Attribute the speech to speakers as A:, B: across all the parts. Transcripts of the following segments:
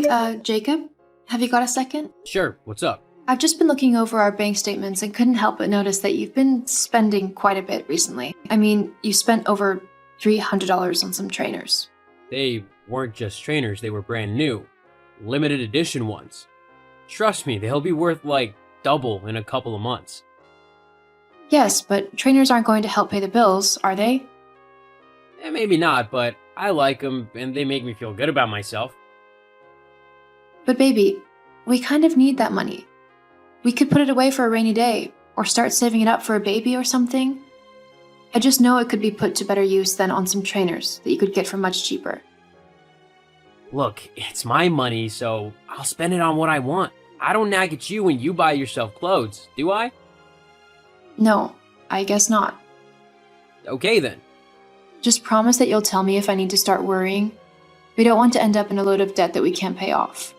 A: Hey, Jacob, have you got a second?
B: Sure, what's up?
A: I've just been looking over our bank statements and couldn't help but notice that you've been spending quite a bit recently. I mean, you spent over $300 on some trainers.
B: They weren't just trainers, they were brand new. Limited edition ones. Trust me, they'll be worth like double in a couple of months.
A: Yes, but trainers aren't going to help pay the bills, are they?
B: Maybe not, but I like them and they make me feel good about myself.
A: But baby, we kind of need that money. We could put it away for a rainy day, or start saving it up for a baby or something. I just know it could be put to better use than on some trainers that you could get for much cheaper.
B: Look, it's my money, so I'll spend it on what I want. I don't nag at you when you buy yourself clothes, do I?
A: No, I guess not.
B: Okay then.
A: Just promise that you'll tell me if I need to start worrying. We don't want to end up in a load of debt that we can't pay off.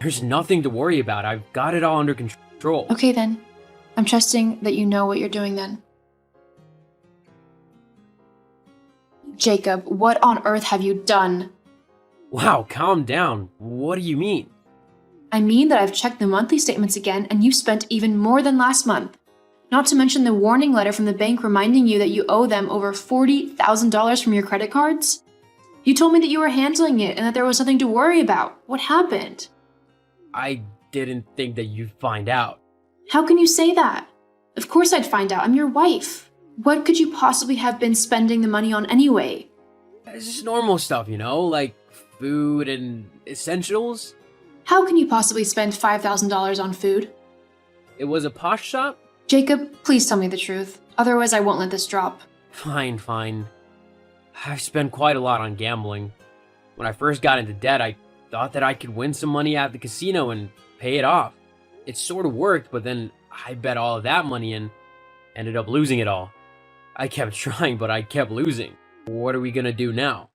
B: There's nothing to worry about. I've got it all under control.
A: Okay then. I'm trusting that you know what you're doing then. Jacob, what on earth have you done?
B: Wow, calm down. What do you mean?
A: I mean that I've checked the monthly statements again and you've spent even more than last month. Not to mention the warning letter from the bank reminding you that you owe them over $40,000 from your credit cards. You told me that you were handling it and that there was nothing to worry about. What happened?
B: I didn't think that you'd find out.
A: How can you say that? Of course I'd find out. I'm your wife. What could you possibly have been spending the money on anyway?
B: It's just normal stuff, like food and essentials.
A: How can you possibly spend $5,000 on food?
B: It was a posh shop?
A: Jacob, please tell me the truth. Otherwise I won't let this drop.
B: Fine. I've spent quite a lot on gambling. When I first got into debt, I thought that I could win some money at the casino and pay it off. It sort of worked, but then I bet all of that money and ended up losing it all. I kept trying, but I kept losing. What are we gonna do now?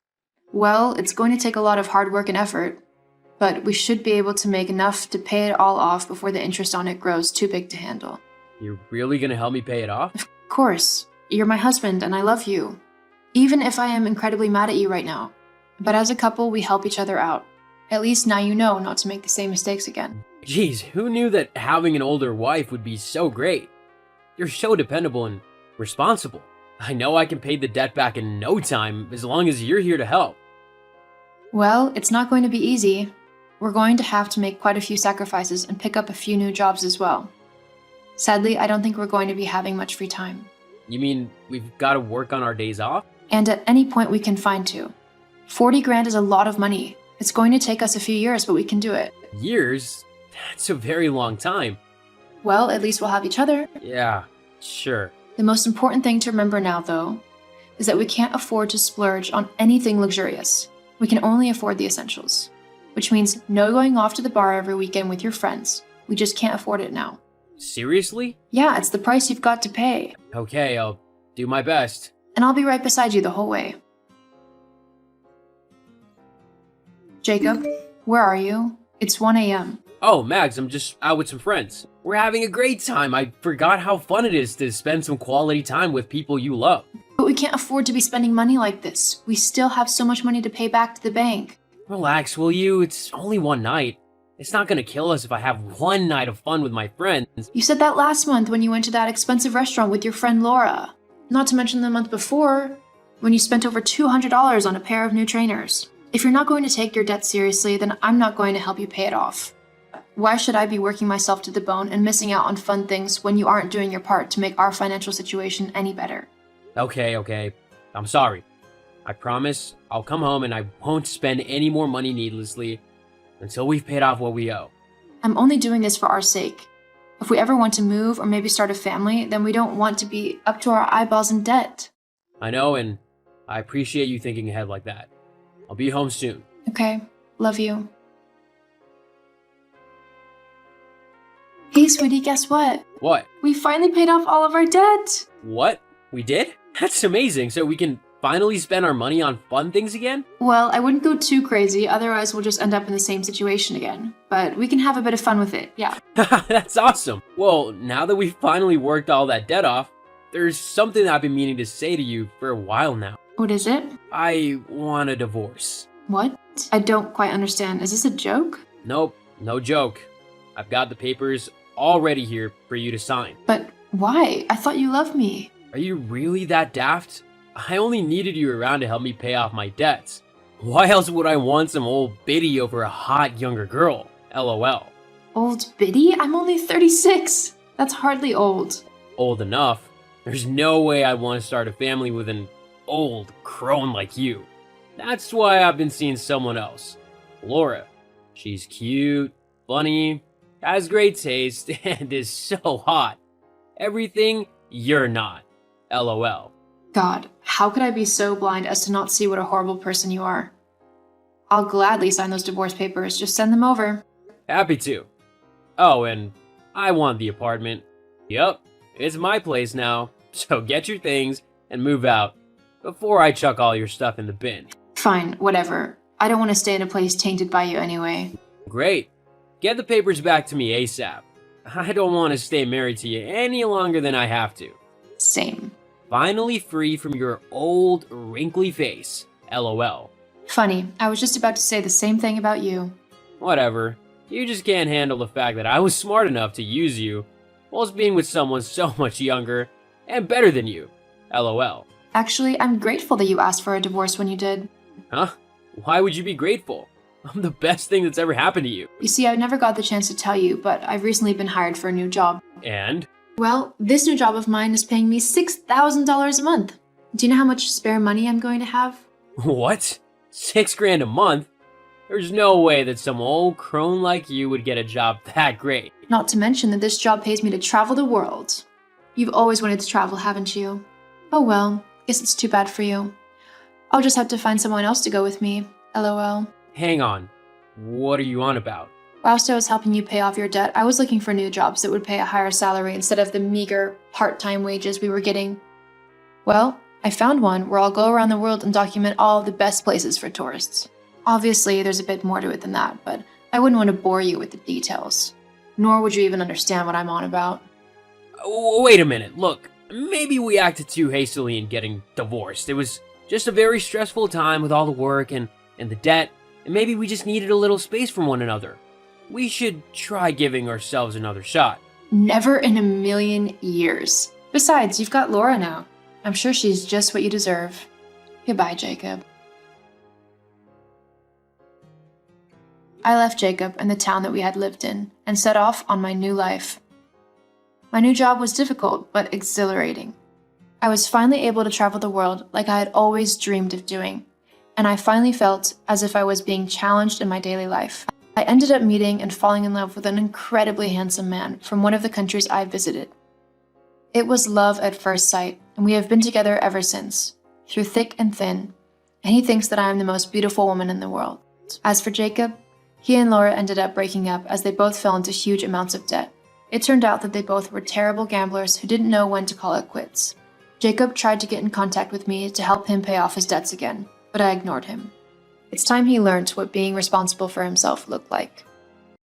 A: Well, it's going to take a lot of hard work and effort, but we should be able to make enough to pay it all off before the interest on it grows too big to handle.
B: You're really gonna help me pay it off?
A: Of course. You're my husband and I love you. Even if I am incredibly mad at you right now. But as a couple, we help each other out. At least now you know not to make the same mistakes again.
B: Jeez, who knew that having an older wife would be so great? You're so dependable and responsible. I know I can pay the debt back in no time as long as you're here to help.
A: Well, it's not going to be easy. We're going to have to make quite a few sacrifices and pick up a few new jobs as well. Sadly, I don't think we're going to be having much free time.
B: You mean we've got to work on our days off?
A: And at any point we can find to. 40 grand is a lot of money. It's going to take us a few years, but we can do it.
B: Years? That's a very long time.
A: Well, at least we'll have each other.
B: Yeah, sure.
A: The most important thing to remember now, though, is that we can't afford to splurge on anything luxurious. We can only afford the essentials. Which means no going off to the bar every weekend with your friends. We just can't afford it now.
B: Seriously?
A: Yeah, it's the price you've got to pay.
B: Okay, I'll do my best.
A: And I'll be right beside you the whole way. Jacob, where are you? It's 1 a.m.
B: Oh, Mags, I'm just out with some friends. We're having a great time. I forgot how fun it is to spend some quality time with people you love.
A: But we can't afford to be spending money like this. We still have so much money to pay back to the bank.
B: Relax, will you? It's only one night. It's not gonna kill us if I have one night of fun with my friends.
A: You said that last month when you went to that expensive restaurant with your friend Laura. Not to mention the month before, when you spent over $200 on a pair of new trainers. If you're not going to take your debt seriously, then I'm not going to help you pay it off. Why should I be working myself to the bone and missing out on fun things when you aren't doing your part to make our financial situation any better?
B: Okay. I'm sorry. I promise I'll come home and I won't spend any more money needlessly until we've paid off what we owe.
A: I'm only doing this for our sake. If we ever want to move or maybe start a family, then we don't want to be up to our eyeballs in debt.
B: I know, and I appreciate you thinking ahead like that. I'll be home soon.
A: Okay, love you. Hey, sweetie, guess what?
B: What?
A: We finally paid off all of our debt.
B: What? We did? That's amazing. So we can finally spend our money on fun things again?
A: Well, I wouldn't go too crazy, otherwise we'll just end up in the same situation again. But we can have a bit of fun with it, yeah.
B: That's awesome. Well, now that we've finally worked all that debt off, there's something I've been meaning to say to you for a while now.
A: What is it?
B: I want a divorce.
A: What? I don't quite understand. Is this a joke?
B: Nope, no joke. I've got the papers all ready here for you to sign.
A: But why? I thought you loved me.
B: Are you really that daft? I only needed you around to help me pay off my debts. Why else would I want some old biddy over a hot younger girl? LOL.
A: Old biddy? I'm only 36. That's hardly old.
B: Old enough? There's no way I want to start a family with an old crone like you. That's why I've been seeing someone else. Laura. She's cute, funny, has great taste, and is so hot. Everything you're not. LOL.
A: God, how could I be so blind as to not see what a horrible person you are? I'll gladly sign those divorce papers. Just send them over.
B: Happy to. Oh, and I want the apartment. Yup, it's my place now. So get your things and move out before I chuck all your stuff in the bin.
A: Fine, whatever. I don't want to stay in a place tainted by you anyway.
B: Great. Get the papers back to me ASAP. I don't want to stay married to you any longer than I have to.
A: Same.
B: Finally free from your old, wrinkly face. LOL.
A: Funny, I was just about to say the same thing about you.
B: Whatever. You just can't handle the fact that I was smart enough to use you whilst being with someone so much younger and better than you. LOL.
A: Actually, I'm grateful that you asked for a divorce when you did.
B: Huh? Why would you be grateful? I'm the best thing that's ever happened to you.
A: You see, I never got the chance to tell you, but I've recently been hired for a new job.
B: And?
A: Well, this new job of mine is paying me $6,000 a month. Do you know how much spare money I'm going to have?
B: What? $6,000 a month? There's no way that some old crone like you would get a job that great.
A: Not to mention that this job pays me to travel the world. You've always wanted to travel, haven't you? Oh well, guess it's too bad for you. I'll just have to find someone else to go with me. LOL.
B: Hang on. What are you on about?
A: Whilst I was helping you pay off your debt, I was looking for new jobs that would pay a higher salary instead of the meager part-time wages we were getting. Well, I found one where I'll go around the world and document all of the best places for tourists. Obviously, there's a bit more to it than that, but I wouldn't want to bore you with the details. Nor would you even understand what I'm on about.
B: Wait a minute, look. Maybe we acted too hastily in getting divorced. It was just a very stressful time with all the work and the debt, and maybe we just needed a little space from one another. We should try giving ourselves another shot.
A: Never in a million years. Besides, you've got Laura now. I'm sure she's just what you deserve. Goodbye, Jacob. I left Jacob and the town that we had lived in and set off on my new life. My new job was difficult but exhilarating. I was finally able to travel the world like I had always dreamed of doing, and I finally felt as if I was being challenged in my daily life. I ended up meeting and falling in love with an incredibly handsome man from one of the countries I visited. It was love at first sight, and we have been together ever since, through thick and thin, and he thinks that I am the most beautiful woman in the world. As for Jacob, he and Laura ended up breaking up as they both fell into huge amounts of debt. It turned out that they both were terrible gamblers who didn't know when to call it quits. Jacob tried to get in contact with me to help him pay off his debts again, but I ignored him. It's time he learned what being responsible for himself looked like.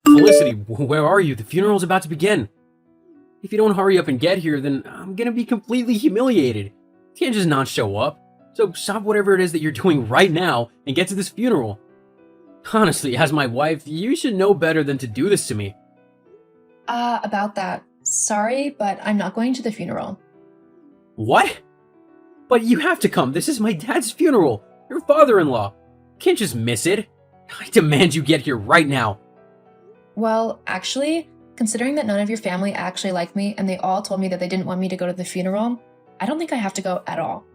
B: Felicity, where are you? The funeral's about to begin. If you don't hurry up and get here, then I'm gonna be completely humiliated. You can't just not show up. So stop whatever it is that you're doing right now and get to this funeral. Honestly, as my wife, you should know better than to do this to me.
A: About that. Sorry, but I'm not going to the funeral.
B: What? But you have to come. This is my dad's funeral. Your father-in-law. Can't just miss it. I demand you get here right now.
A: Well, actually, considering that none of your family actually like me and they all told me that they didn't want me to go to the funeral, I don't think I have to go at all.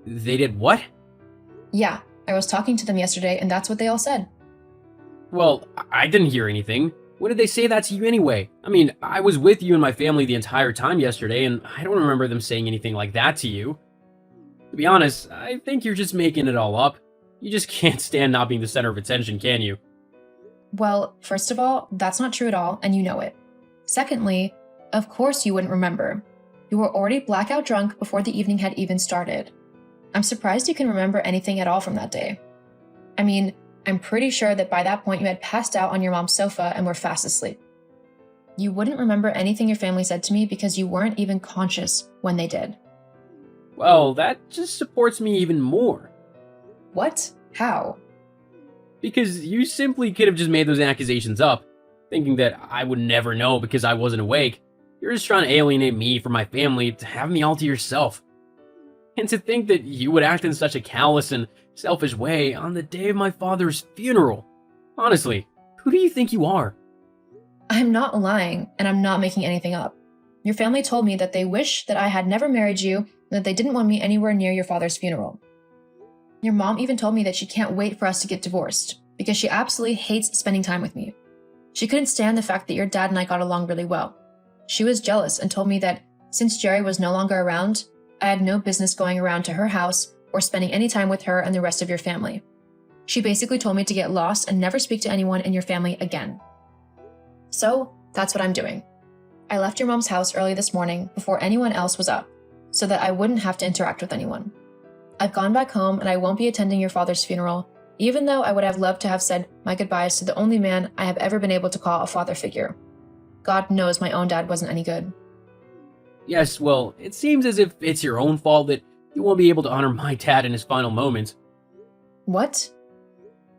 B: They did what?
A: Yeah, I was talking to them yesterday and that's what they all said.
B: Well, I didn't hear anything. When did they say that to you anyway? I mean, I was with you and my family the entire time yesterday, and I don't remember them saying anything like that to you. To be honest, I think you're just making it all up. You just can't stand not being the center of attention, can you?
A: Well, first of all, that's not true at all, and you know it. Secondly, of course you wouldn't remember. You were already blackout drunk before the evening had even started. I'm surprised you can remember anything at all from that day. I mean, I'm pretty sure that by that point you had passed out on your mom's sofa and were fast asleep. You wouldn't remember anything your family said to me because you weren't even conscious when they did.
B: Well, that just supports me even more.
A: What? How?
B: Because you simply could have just made those accusations up, thinking that I would never know because I wasn't awake. You're just trying to alienate me from my family to have me all to yourself. And to think that you would act in such a callous and selfish way on the day of my father's funeral. Honestly, who do you think you are?
A: I'm not lying, and I'm not making anything up. Your family told me that they wish that I had never married you and that they didn't want me anywhere near your father's funeral. Your mom even told me that she can't wait for us to get divorced because she absolutely hates spending time with me. She couldn't stand the fact that your dad and I got along really well. She was jealous and told me that since Jerry was no longer around, I had no business going around to her house or spending any time with her and the rest of your family. She basically told me to get lost and never speak to anyone in your family again. So, that's what I'm doing. I left your mom's house early this morning before anyone else was up, so that I wouldn't have to interact with anyone. I've gone back home and I won't be attending your father's funeral, even though I would have loved to have said my goodbyes to the only man I have ever been able to call a father figure. God knows my own dad wasn't any good.
B: Yes, well, it seems as if it's your own fault that you won't be able to honor my dad in his final moments.
A: What?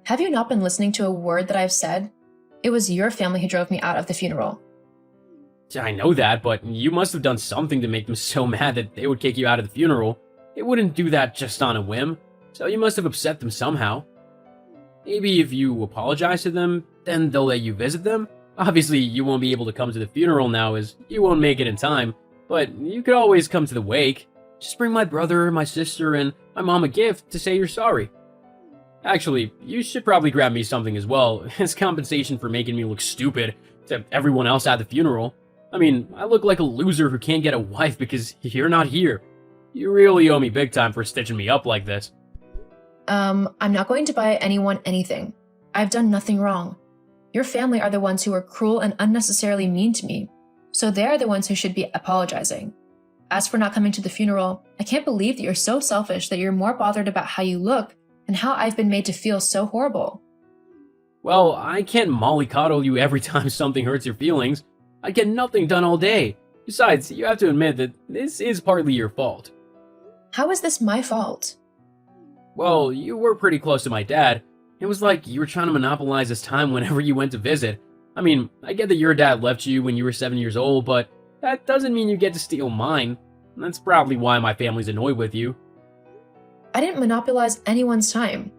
A: Have you not been listening to a word that I've said? It was your family who drove me out of the funeral.
B: I know that, but you must have done something to make them so mad that they would kick you out of the funeral. They wouldn't do that just on a whim, so you must have upset them somehow. Maybe if you apologize to them, then they'll let you visit them? Obviously, you won't be able to come to the funeral now as you won't make it in time, but you could always come to the wake. Just bring my brother, my sister, and my mom a gift to say you're sorry. Actually, you should probably grab me something as well, as compensation for making me look stupid to everyone else at the funeral. I mean, I look like a loser who can't get a wife because you're not here. You really owe me big time for stitching me up like this.
A: I'm not going to buy anyone anything. I've done nothing wrong. Your family are the ones who are cruel and unnecessarily mean to me, so they're the ones who should be apologizing. As for not coming to the funeral, I can't believe that you're so selfish that you're more bothered about how you look and how I've been made to feel so horrible.
B: Well, I can't mollycoddle you every time something hurts your feelings. I'd get nothing done all day. Besides, you have to admit that this is partly your fault.
A: How is this my fault?
B: Well, you were pretty close to my dad. It was like you were trying to monopolize his time whenever you went to visit. I mean, I get that your dad left you when you were 7 years old, but that doesn't mean you get to steal mine. That's probably why my family's annoyed with you.
A: I didn't monopolize anyone's time.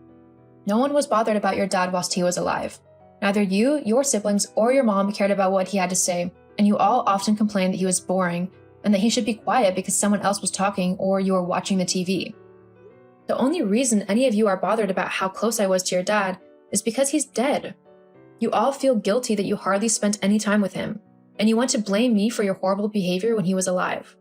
A: No one was bothered about your dad whilst he was alive. Neither you, your siblings, or your mom cared about what he had to say, and you all often complained that he was boring and that he should be quiet because someone else was talking or you were watching the TV. The only reason any of you are bothered about how close I was to your dad is because he's dead. You all feel guilty that you hardly spent any time with him, and you want to blame me for your horrible behavior when he was alive.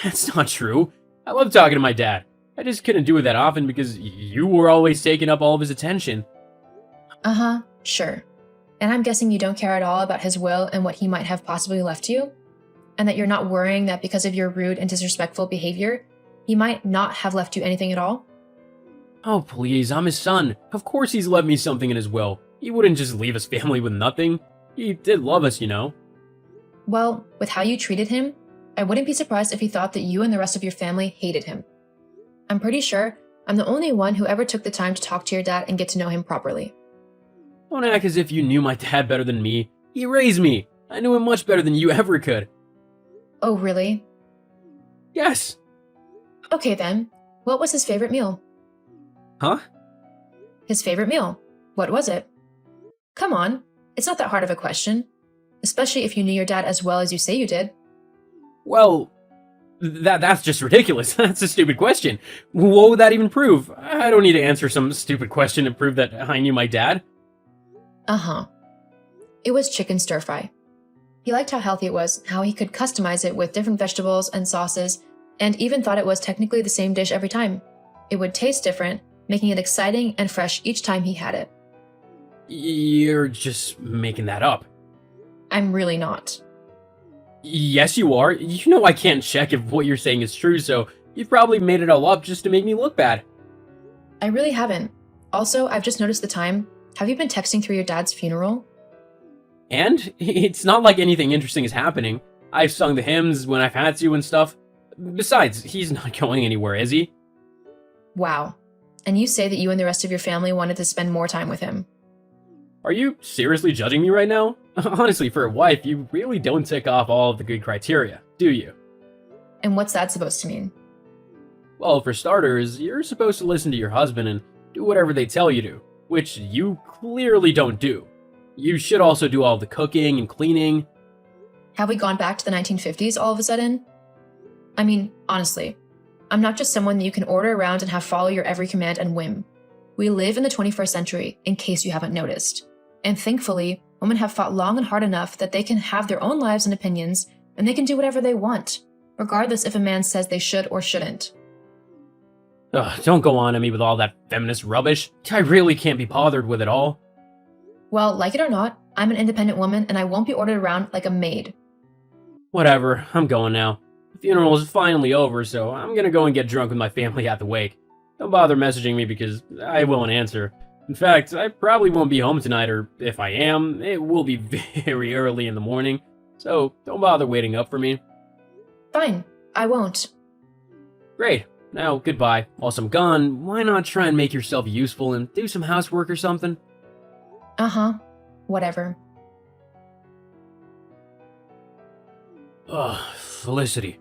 B: That's not true. I love talking to my dad. I just couldn't do it that often because you were always taking up all of his attention.
A: Uh-huh, sure. And I'm guessing you don't care at all about his will and what he might have possibly left you? And that you're not worrying that because of your rude and disrespectful behavior, he might not have left you anything at all?
B: Oh, please, I'm his son. Of course he's left me something in his will. He wouldn't just leave his family with nothing. He did love us, you know.
A: Well, with how you treated him, I wouldn't be surprised if he thought that you and the rest of your family hated him. I'm pretty sure I'm the only one who ever took the time to talk to your dad and get to know him properly.
B: Don't act as if you knew my dad better than me. He raised me. I knew him much better than you ever could.
A: Oh, really?
B: Yes.
A: Okay then. What was his favorite meal?
B: Huh?
A: His favorite meal. What was it? Come on, it's not that hard of a question. Especially if you knew your dad as well as you say you did.
B: Well, that's just ridiculous. That's a stupid question. What would that even prove? I don't need to answer some stupid question to prove that I knew my dad.
A: Uh-huh. It was chicken stir-fry. He liked how healthy it was, how he could customize it with different vegetables and sauces, and even thought it was technically the same dish every time. It would taste different, making it exciting and fresh each time he had it.
B: You're just making that up.
A: I'm really not.
B: Yes, you are. You know I can't check if what you're saying is true, so you've probably made it all up just to make me look bad.
A: I really haven't. Also, I've just noticed the time. Have you been texting through your dad's funeral?
B: And it's not like anything interesting is happening. I've sung the hymns when I've had to and stuff. Besides, he's not going anywhere, is he?
A: Wow. and you say that you and the rest of your family wanted to spend more time with him.
B: Are you seriously judging me right now? Honestly, for a wife, you really don't tick off all of the good criteria, do you?
A: And what's that supposed to mean?
B: Well, for starters, you're supposed to listen to your husband and do whatever they tell you to, which you clearly don't do. You should also do all the cooking and cleaning.
A: Have we gone back to the 1950s all of a sudden? I mean, honestly, I'm not just someone that you can order around and have follow your every command and whim. We live in the 21st century, in case you haven't noticed. And thankfully, women have fought long and hard enough that they can have their own lives and opinions, and they can do whatever they want, regardless if a man says they should or shouldn't.
B: Ugh, don't go on at me with all that feminist rubbish. I really can't be bothered with it all.
A: Well, like it or not, I'm an independent woman and I won't be ordered around like a maid.
B: Whatever, I'm going now. The funeral is finally over, so I'm gonna go and get drunk with my family at the wake. Don't bother messaging me because I won't answer. In fact, I probably won't be home tonight, or if I am, it will be very early in the morning. So don't bother waiting up for me.
A: Fine, I won't.
B: Great. Now, goodbye. Whilst I'm gone, why not try and make yourself useful and do some housework or something?
A: Uh-huh. Whatever.
B: Ugh, Felicity.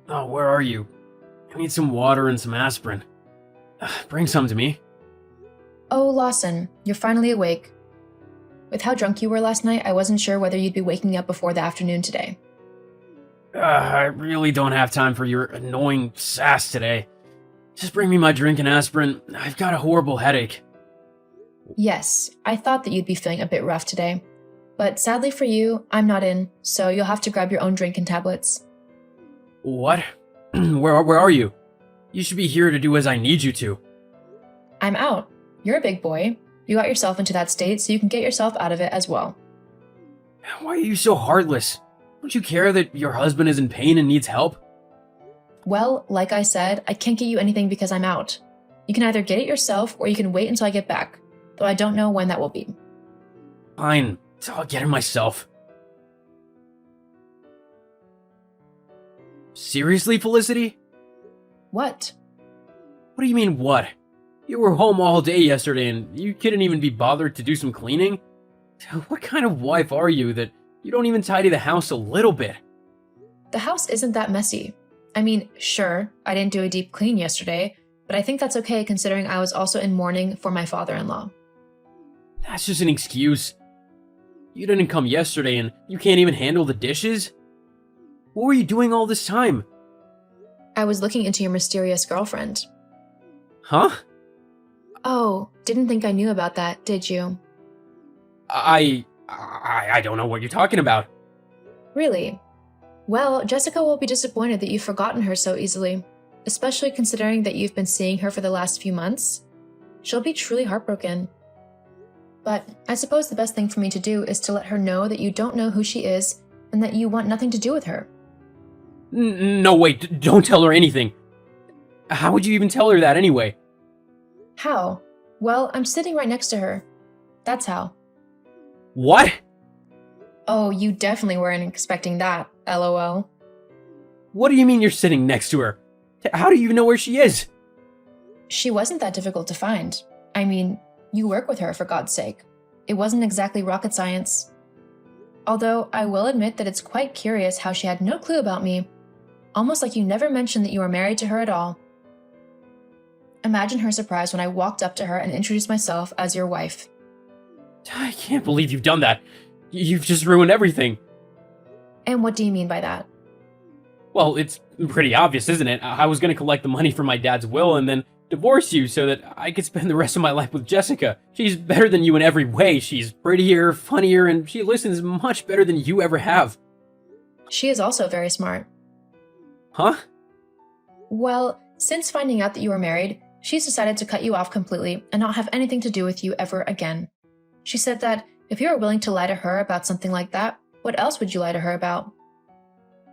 B: Oh, where are you? I need some water and some aspirin. Bring some to me.
A: Oh, Lawson, you're finally awake. With how drunk you were last night, I wasn't sure whether you'd be waking up before the afternoon today.
B: I really don't have time for your annoying sass today. Just bring me my drink and aspirin. I've got a horrible headache.
A: Yes, I thought that you'd be feeling a bit rough today. But sadly for you, I'm not in, so you'll have to grab your own drink and tablets.
B: What? Where are you? You should be here to do as I need you to.
A: I'm out. You're a big boy. You got yourself into that state, so you can get yourself out of it as well.
B: Why are you so heartless? Don't you care that your husband is in pain and needs help?
A: Well, like I said, I can't get you anything because I'm out. You can either get it yourself or you can wait until I get back, though I don't know when that will be.
B: Fine, I'll get it myself. Seriously, Felicity?
A: What?
B: What do you mean, what? You were home all day yesterday and you couldn't even be bothered to do some cleaning? What kind of wife are you that you don't even tidy the house a little bit?
A: The house isn't that messy. I mean, sure, I didn't do a deep clean yesterday, but I think that's okay considering I was also in mourning for my father-in-law.
B: That's just an excuse. You didn't come yesterday and you can't even handle the dishes? What were you doing all this time?
A: I was looking into your mysterious girlfriend.
B: Huh?
A: Oh, didn't think I knew about that, did you?
B: I don't know what you're talking about.
A: Really? Well, Jessica will be disappointed that you've forgotten her so easily, especially considering that you've been seeing her for the last few months. She'll be truly heartbroken. But I suppose the best thing for me to do is to let her know that you don't know who she is and that you want nothing to do with her.
B: No, wait, don't tell her anything. How would you even tell her that anyway?
A: How? Well, I'm sitting right next to her. That's how.
B: What?
A: Oh, you definitely weren't expecting that, LOL.
B: What do you mean you're sitting next to her? How do you even know where she is?
A: She wasn't that difficult to find. I mean, you work with her, for God's sake. It wasn't exactly rocket science. Although, I will admit that it's quite curious how she had no clue about me, almost like you never mentioned that you were married to her at all. Imagine her surprise when I walked up to her and introduced myself as your wife.
B: I can't believe you've done that. You've just ruined everything.
A: And what do you mean by that?
B: Well, it's pretty obvious, isn't it? I was going to collect the money from my dad's will and then divorce you so that I could spend the rest of my life with Jessica. She's better than you in every way. She's prettier, funnier, and she listens much better than you ever have.
A: She is also very smart.
B: Huh?
A: Well, since finding out that you were married, she's decided to cut you off completely and not have anything to do with you ever again. She said that if you were willing to lie to her about something like that, what else would you lie to her about?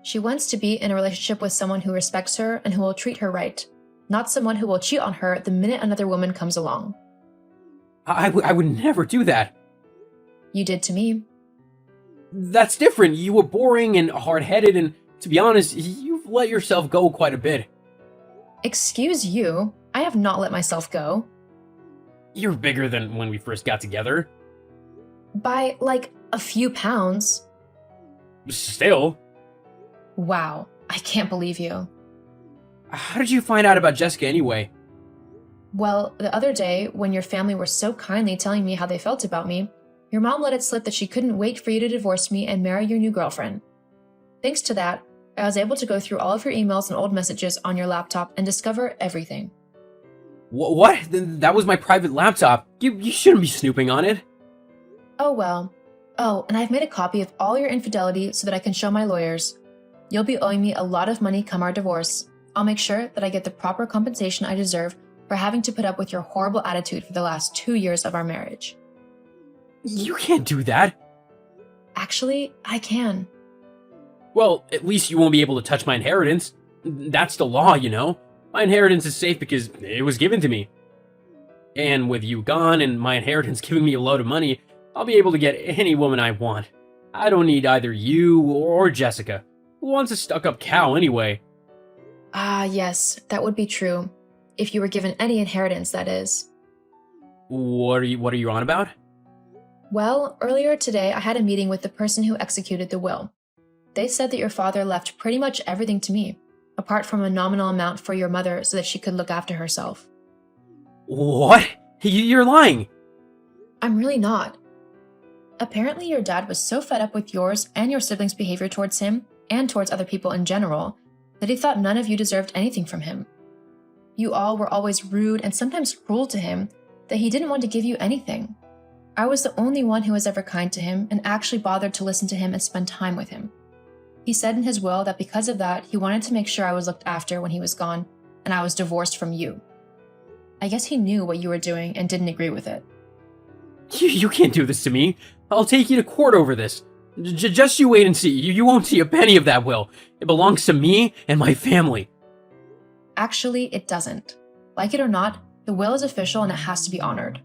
A: She wants to be in a relationship with someone who respects her and who will treat her right, not someone who will cheat on her the minute another woman comes along.
B: I would never do that.
A: You did to me.
B: That's different. You were boring and hard-headed, and to be honest, you've let yourself go quite a bit.
A: Excuse you, I have not let myself go.
B: You're bigger than when we first got together.
A: By, like, a few pounds.
B: Still.
A: Wow, I can't believe you.
B: How did you find out about Jessica anyway?
A: Well, the other day, when your family were so kindly telling me how they felt about me, your mom let it slip that she couldn't wait for you to divorce me and marry your new girlfriend. Thanks to that, I was able to go through all of your emails and old messages on your laptop and discover everything.
B: What? That was my private laptop. You shouldn't be snooping on it.
A: Oh well. Oh, and I've made a copy of all your infidelity so that I can show my lawyers. You'll be owing me a lot of money come our divorce. I'll make sure that I get the proper compensation I deserve for having to put up with your horrible attitude for the last 2 years of our marriage.
B: You can't do that.
A: Actually, I can.
B: Well, at least you won't be able to touch my inheritance. That's the law, you know. My inheritance is safe because it was given to me. And with you gone and my inheritance giving me a load of money, I'll be able to get any woman I want. I don't need either you or Jessica. Who wants a stuck-up cow anyway?
A: Ah, yes, that would be true. If you were given any inheritance, that is.
B: What are you on about?
A: Well, earlier today I had a meeting with the person who executed the will. They said that your father left pretty much everything to me, apart from a nominal amount for your mother so that she could look after herself.
B: What? You're lying.
A: I'm really not. Apparently your dad was so fed up with yours and your siblings' behavior towards him, and towards other people in general, that he thought none of you deserved anything from him. You all were always rude and sometimes cruel to him, that he didn't want to give you anything. I was the only one who was ever kind to him and actually bothered to listen to him and spend time with him. He said in his will that because of that, he wanted to make sure I was looked after when he was gone, and I was divorced from you. I guess he knew what you were doing and didn't agree with it.
B: You can't do this to me. I'll take you to court over this. Just you wait and see. You won't see a penny of that will. It belongs to me and my family.
A: Actually, it doesn't. Like it or not, the will is official and it has to be honored.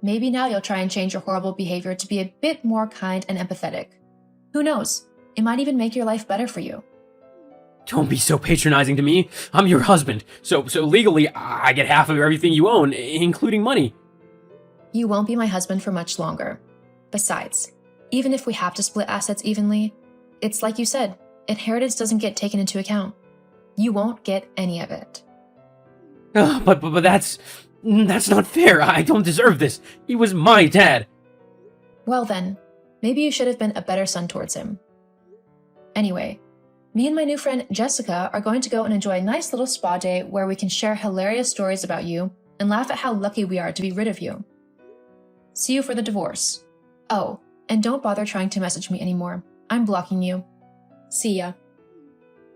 A: Maybe now you'll try and change your horrible behavior to be a bit more kind and empathetic. Who knows? It might even make your life better for you.
B: Don't be so patronizing to me. I'm your husband, so legally I get half of everything you own, including money.
A: You won't be my husband for much longer. Besides, even if we have to split assets evenly, it's like you said, inheritance doesn't get taken into account. You won't get any of it.
B: But that's not fair. I don't deserve this. He was my dad.
A: Well then, maybe you should have been a better son towards him. Anyway, me and my new friend Jessica are going to go and enjoy a nice little spa day where we can share hilarious stories about you and laugh at how lucky we are to be rid of you. See you for the divorce. Oh, and don't bother trying to message me anymore. I'm blocking you. See ya.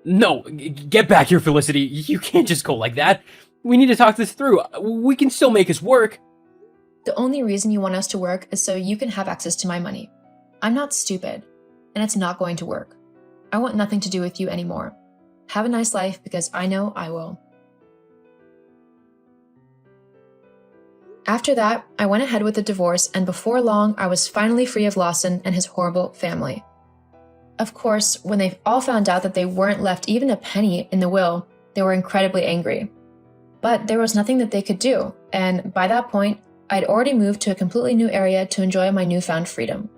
B: No, get back here, Felicity. You can't just go like that. We need to talk this through. We can still make this work.
A: The only reason you want us to work is so you can have access to my money. I'm not stupid, and it's not going to work. I want nothing to do with you anymore. Have a nice life because I know I will. After that, I went ahead with the divorce, and before long, I was finally free of Lawson and his horrible family. Of course, when they all found out that they weren't left even a penny in the will, they were incredibly angry. But there was nothing that they could do, and by that point, I'd already moved to a completely new area to enjoy my newfound freedom.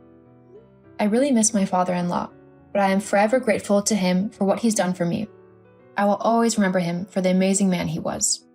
A: I really miss my father-in-law, but I am forever grateful to him for what he's done for me. I will always remember him for the amazing man he was.